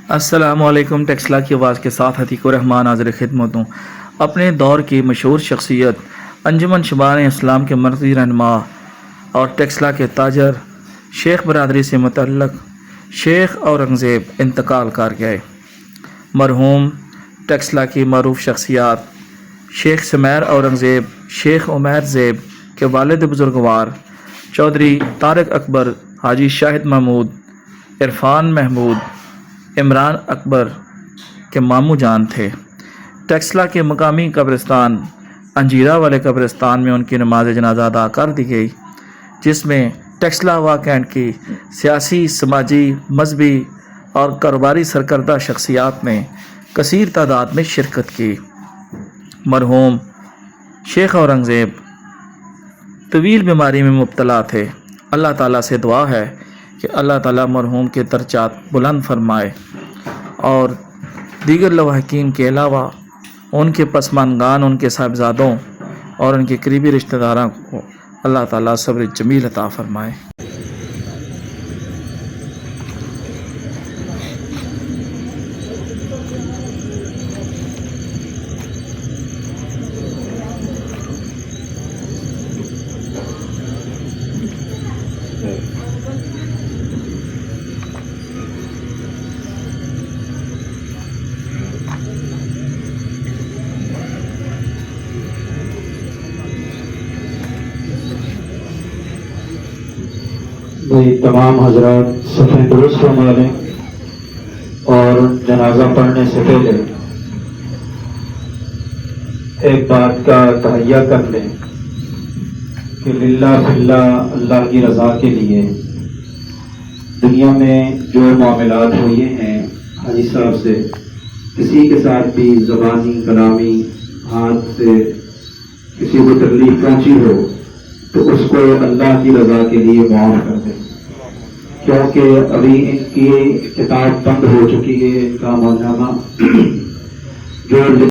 السلام علیکم۔ ٹیکسلا کی آواز کے ساتھ عتیق الرحمان حاضر خدمت ہوں۔ اپنے دور کی مشہور شخصیت انجمن شبان اسلام کے مرکزی رہنما اور ٹیکسلا کے تاجر شیخ برادری سے متعلق شیخ اورنگزیب انتقال کر گئے۔ مرحوم ٹیکسلا کی معروف شخصیات شیخ سمیر اورنگزیب شیخ عمیر زیب کے والد بزرگوار چودھری طارق اکبر حاجی شاہد محمود عرفان محمود عمران اکبر کے ماموں جان تھے۔ ٹیکسلا کے مقامی قبرستان انجیرہ والے قبرستان میں ان کی نماز جنازہ ادا کر دی گئی، جس میں ٹیکسلا وا کینٹ کی سیاسی، سماجی، مذہبی اور کاروباری سرکردہ شخصیات نے کثیر تعداد میں شرکت کی۔ مرحوم شیخ اورنگزیب طویل بیماری میں مبتلا تھے۔ اللہ تعالیٰ سے دعا ہے کہ اللہ تعالیٰ مرحوم کے درجات بلند فرمائے اور دیگر لواحقین کے علاوہ ان کے پسماندگان، ان کے صاحبزادوں اور ان کے قریبی رشتہ داروں کو اللہ تعالیٰ صبر جمیل عطا فرمائے۔ تمام حضرات صفیں درست فرما لیں اور جنازہ پڑھنے سے پہلے ایک بات کا تہیہ کر لیں کہ للہ فی اللہ، اللہ کی رضا کے لیے دنیا میں جو معاملات ہوئے ہیں حاجی صاحب سے، کسی کے ساتھ بھی زبانی کلامی ہاتھ سے کسی کو تکلیف پہنچی ہو تو اس کو اللہ کی رضا کے لیے معاف کر دیں، کیونکہ ابھی ان کی کتاب بند ہو چکی ہے، ان کا موجودہ جو